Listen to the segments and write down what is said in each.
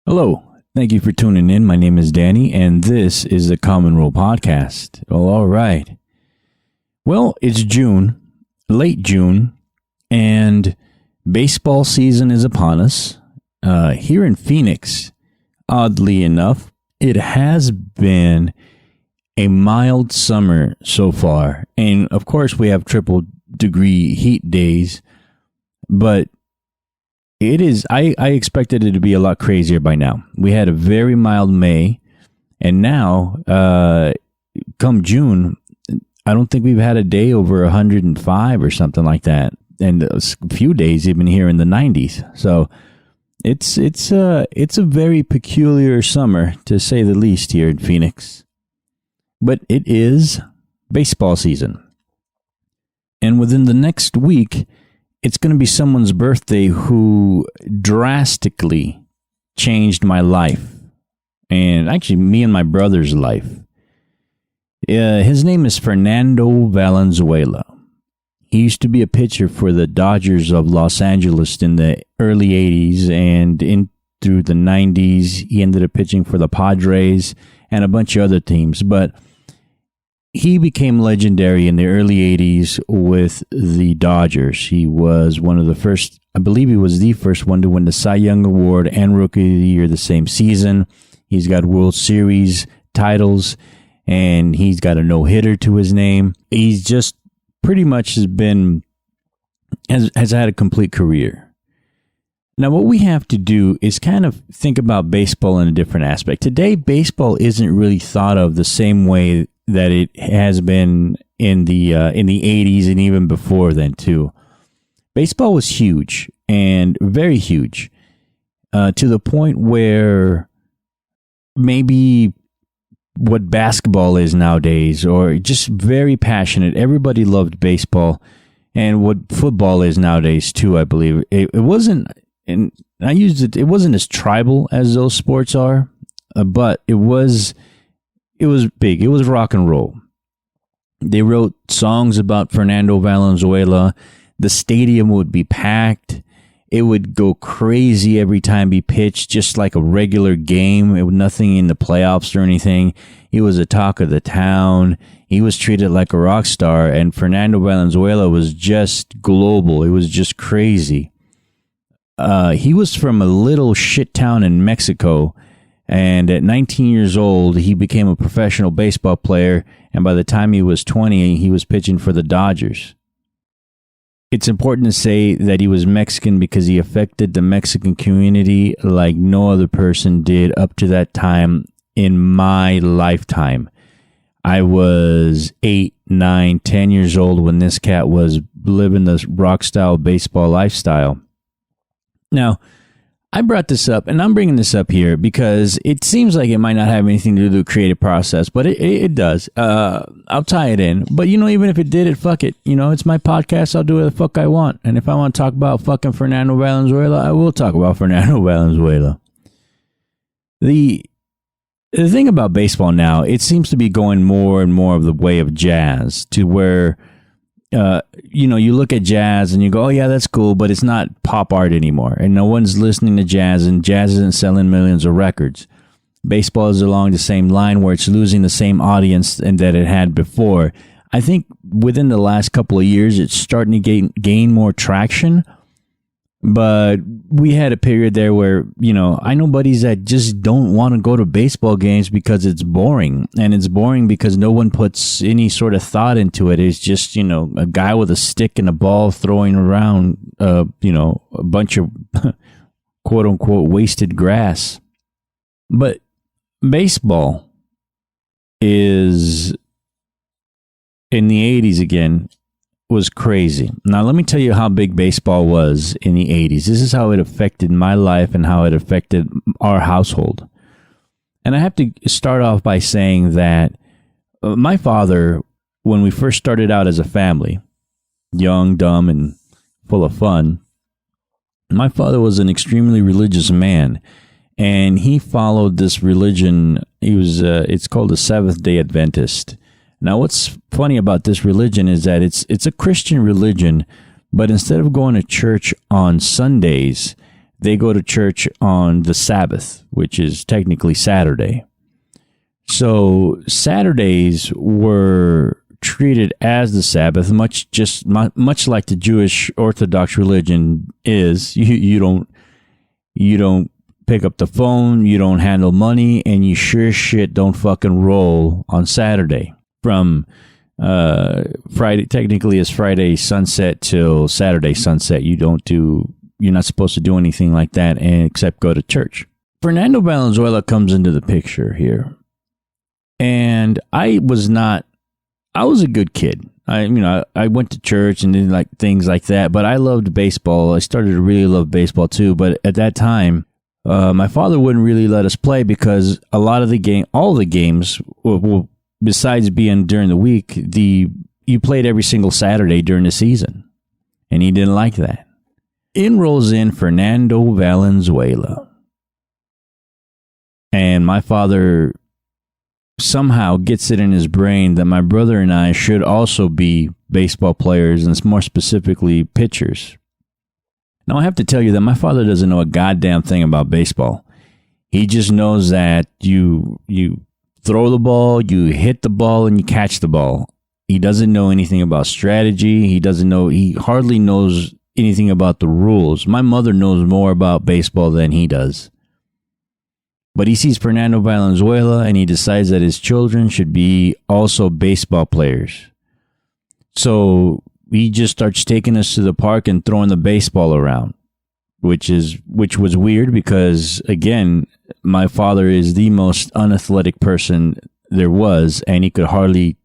Hello. Thank you for tuning in. My name is Danny, and this is the Common Rule Podcast. Well, all right. Well, it's June, late June, and baseball season is upon us. Here in Phoenix, oddly enough, it has been a mild summer so far. And of course, we have triple degree heat days, but it is, I expected it to be a lot crazier by now. We had a very mild May, and now, come June, I don't think we've had a day over 105 or something like that. And a few days even here in the 90s. So it's a very peculiar summer, to say the least, here in Phoenix. But it is baseball season. And within the next week, it's going to be someone's birthday who drastically changed my life. And actually, me and my brother's life. His name is Fernando Valenzuela. He used to be a pitcher for the Dodgers of Los Angeles in the early 80s, and in through the 90s, he ended up pitching for the Padres and a bunch of other teams. But he became legendary in the early 80s with the Dodgers. He was one of the first, I believe he was the first one to win the Cy Young Award and Rookie of the Year the same season. He's got World Series titles, and he's got a no-hitter to his name. He's just pretty much has had a complete career. Now, what we have to do is kind of think about baseball in a different aspect. Today, baseball isn't really thought of the same way that it has been in the 80s and even before then too. Baseball was huge, and very huge, to the point where maybe what basketball is nowadays, or just very passionate. Everybody loved baseball, and what football is nowadays too, I believe. It wasn't, and I used it wasn't as tribal as those sports are, but it was big. It was rock and roll. They wrote songs about Fernando Valenzuela. The stadium would be packed. It would go crazy every time he pitched, just like a regular game. It was nothing in the playoffs or anything. He was a talk of the town. He was treated like a rock star, and Fernando Valenzuela was just global. It was just crazy. He was from a little shit town in Mexico, and at 19 years old, he became a professional baseball player, and by the time he was 20, he was pitching for the Dodgers. It's important to say that he was Mexican because he affected the Mexican community like no other person did up to that time in my lifetime. I was 8, 9, 10 years old when this cat was living the rock-style baseball lifestyle. Now, I brought this up, and I'm bringing this up here because it seems like it might not have anything to do with the creative process, but it does. I'll tie it in. But, even if it did, fuck it. It's my podcast. I'll do what the fuck I want. And if I want to talk about fucking Fernando Valenzuela, I will talk about Fernando Valenzuela. The thing about baseball now, it seems to be going more and more of the way of jazz, to where you look at jazz and you go, oh yeah, that's cool, but it's not pop art anymore. And no one's listening to jazz, and jazz isn't selling millions of records. Baseball is along the same line where it's losing the same audience and that it had before. I think within the last couple of years, it's starting to gain more traction. But we had a period there where, I know buddies that just don't want to go to baseball games because it's boring. And it's boring because no one puts any sort of thought into it. It's just, a guy with a stick and a ball throwing around, a bunch of quote unquote wasted grass. But baseball is, in the 80s again, was crazy. Now, let me tell you how big baseball was in the 80s. This is how it affected my life and how it affected our household. And I have to start off by saying that my father, when we first started out as a family, young, dumb, and full of fun, my father was an extremely religious man. And he followed this religion. It's called the Seventh-day Adventist. Now, what's funny about this religion is that it's a Christian religion, but instead of going to church on Sundays, they go to church on the Sabbath, which is technically Saturday. So Saturdays were treated as the Sabbath, much like the Jewish Orthodox religion is. You don't pick up the phone, you don't handle money, and you sure shit don't fucking roll on Saturday. From Friday, technically it's Friday sunset till Saturday sunset. You're not supposed to do anything like that except go to church. Fernando Valenzuela comes into the picture here. And I was a good kid. I went to church and did like things like that, but I loved baseball. I started to really love baseball too. But at that time, my father wouldn't really let us play because all the games, well, besides being during the week, you played every single Saturday during the season. And he didn't like that. In rolls in Fernando Valenzuela. And my father somehow gets it in his brain that my brother and I should also be baseball players, and more specifically pitchers. Now, I have to tell you that my father doesn't know a goddamn thing about baseball. He just knows that you throw the ball, you hit the ball, and you catch the ball. He doesn't know anything about strategy. He hardly knows anything about the rules. My mother knows more about baseball than he does. But he sees Fernando Valenzuela and he decides that his children should be also baseball players. So he just starts taking us to the park and throwing the baseball around, which was weird because, again, my father is the most unathletic person there was, and he could hardly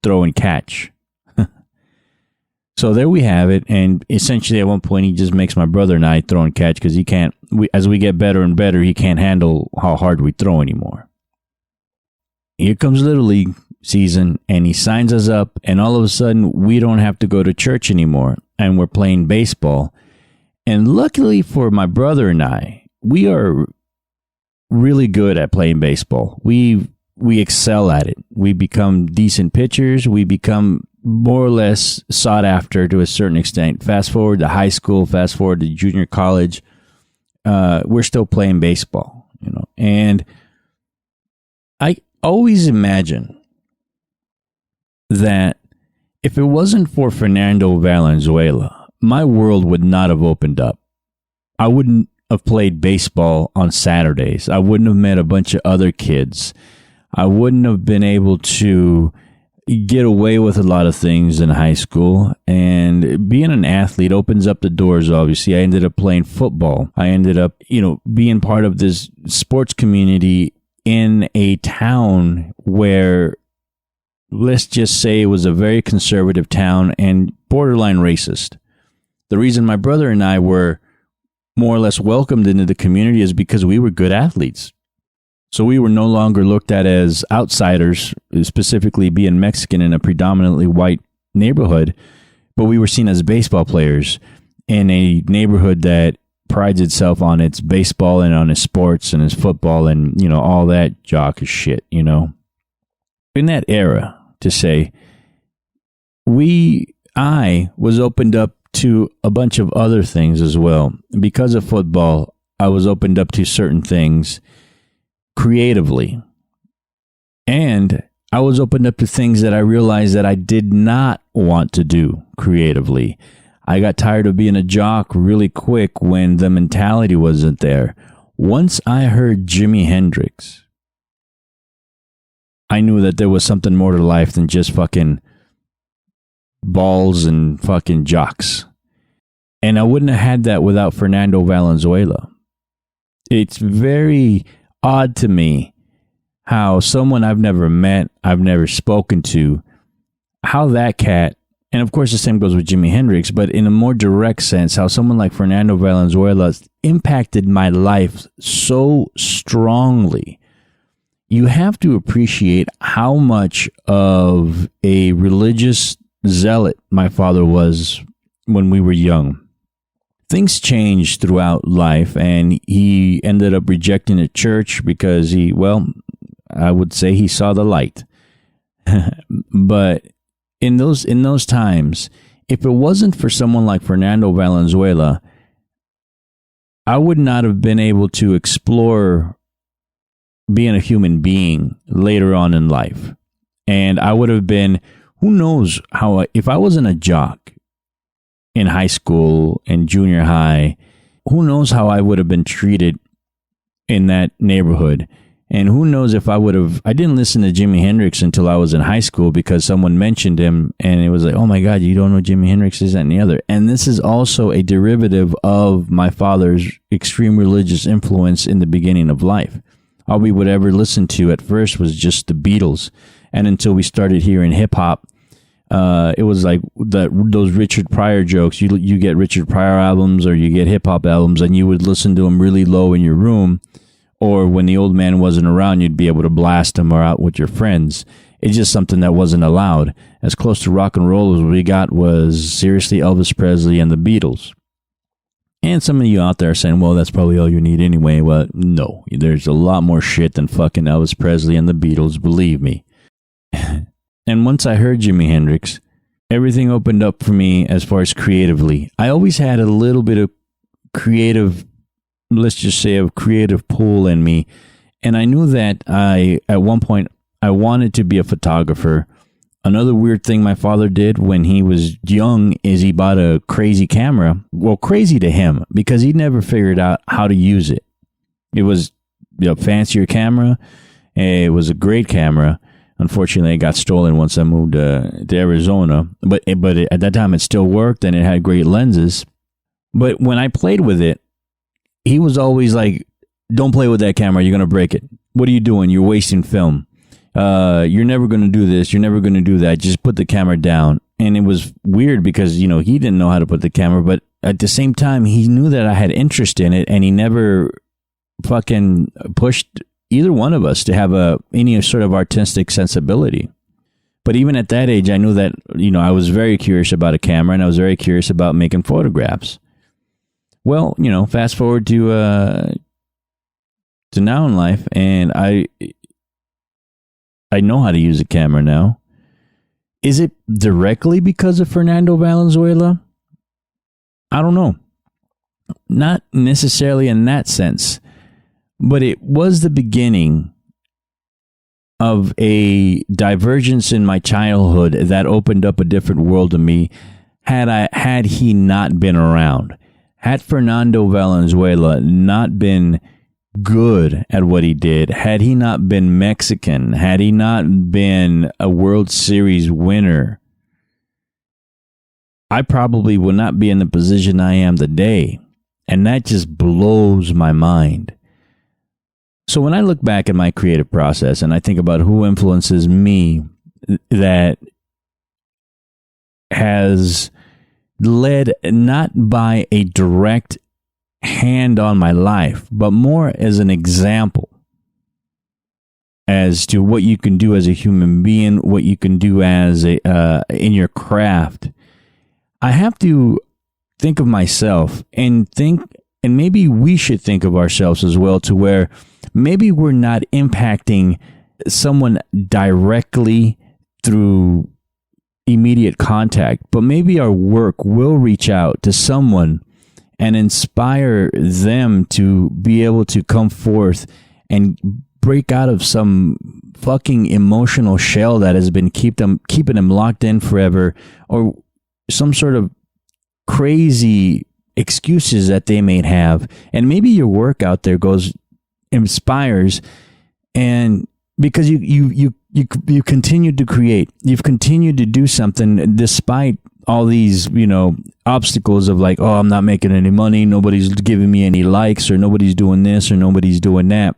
throw and catch. So there we have it, and essentially at one point he just makes my brother and I throw and catch because he can't. As we get better and better, he can't handle how hard we throw anymore. Here comes Little League season, and he signs us up, and all of a sudden we don't have to go to church anymore, and we're playing baseball. And luckily for my brother and I, we are really good at playing baseball. We excel at it. We become decent pitchers. We become more or less sought after to a certain extent. Fast forward to high school, fast forward to junior college, we're still playing baseball, And I always imagine that if it wasn't for Fernando Valenzuela, my world would not have opened up. I wouldn't have played baseball on Saturdays. I wouldn't have met a bunch of other kids. I wouldn't have been able to get away with a lot of things in high school, and being an athlete opens up the doors. Obviously, I ended up playing football. I ended up, being part of this sports community in a town where, let's just say, it was a very conservative town and borderline racist. The reason my brother and I were more or less welcomed into the community is because we were good athletes. So we were no longer looked at as outsiders, specifically being Mexican in a predominantly white neighborhood, but we were seen as baseball players in a neighborhood that prides itself on its baseball and on its sports and its football and, all that jock of shit, In that era, to say, I was opened up to a bunch of other things as well. Because of football, I was opened up to certain things creatively. And I was opened up to things that I realized that I did not want to do creatively. I got tired of being a jock really quick when the mentality wasn't there. Once I heard Jimi Hendrix, I knew that there was something more to life than just fucking balls and fucking jocks. And I wouldn't have had that without Fernando Valenzuela. It's very odd to me how someone I've never met, I've never spoken to, how that cat, and of course the same goes with Jimi Hendrix, but in a more direct sense, how someone like Fernando Valenzuela impacted my life so strongly. You have to appreciate how much of a religious zealot my father was when we were young. Things changed throughout life, and he ended up rejecting a church because I would say he saw the light. But in those times, if it wasn't for someone like Fernando Valenzuela, I would not have been able to explore being a human being later on in life. And I would have been, who knows how, if I wasn't a jock in high school and junior high, who knows how I would have been treated in that neighborhood. And who knows if I didn't listen to Jimi Hendrix until I was in high school because someone mentioned him and it was like, oh my God, you don't know Jimi Hendrix, this, that, and the other. And this is also a derivative of my father's extreme religious influence in the beginning of life. All we would ever listen to at first was just the Beatles. And until we started hearing hip hop, it was like those Richard Pryor jokes. You get Richard Pryor albums or you get hip hop albums and you would listen to them really low in your room. Or when the old man wasn't around, you'd be able to blast him or out with your friends. It's just something that wasn't allowed. As close to rock and roll as we got was seriously Elvis Presley and the Beatles. And some of you out there are saying, well, that's probably all you need anyway. Well, no, there's a lot more shit than fucking Elvis Presley and the Beatles, believe me. And once I heard Jimi Hendrix, everything opened up for me as far as creatively. I always had a little bit of creative, let's just say, a creative pull in me. And I knew that at one point, I wanted to be a photographer. Another weird thing my father did when he was young is he bought a crazy camera. Well, crazy to him because he never figured out how to use it. It was a fancier camera. It was a great camera. Unfortunately, it got stolen once I moved to Arizona. But at that time, it still worked and it had great lenses. But when I played with it, he was always like, don't play with that camera. You're going to break it. What are you doing? You're wasting film. You're never going to do this. You're never going to do that. Just put the camera down. And it was weird because, he didn't know how to put the camera. But at the same time, he knew that I had interest in it. And he never fucking pushed either one of us to have any sort of artistic sensibility. But even at that age, I knew that, I was very curious about a camera and I was very curious about making photographs. Well, fast forward to now in life, and I know how to use a camera now. Is it directly because of Fernando Valenzuela? I don't know. Not necessarily in that sense, but it was the beginning of a divergence in my childhood that opened up a different world to me had he not been around. Had Fernando Valenzuela not been good at what he did, had he not been Mexican, had he not been a World Series winner, I probably would not be in the position I am today. And that just blows my mind. So when I look back at my creative process and I think about who influences me that has led not by a direct hand on my life, but more as an example as to what you can do as a human being, what you can do as in your craft, I have to think of myself and maybe we should think of ourselves as well, to where maybe we're not impacting someone directly through immediate contact, but maybe our work will reach out to someone and inspire them to be able to come forth and break out of some fucking emotional shell that has been keeping them locked in forever, or some sort of crazy excuses that they may have. And maybe your work out there inspires, and because you continued to create, you've continued to do something despite all these, obstacles of like, oh, I'm not making any money, nobody's giving me any likes, or nobody's doing this, or nobody's doing that.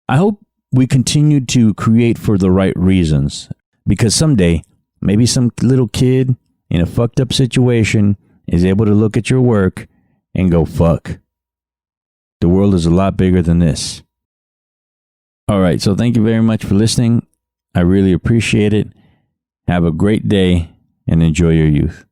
I hope we continue to create for the right reasons, because someday maybe some little kid in a fucked up situation is able to look at your work and go, fuck, the world is a lot bigger than this. All right, so thank you very much for listening. I really appreciate it. Have a great day and enjoy your youth.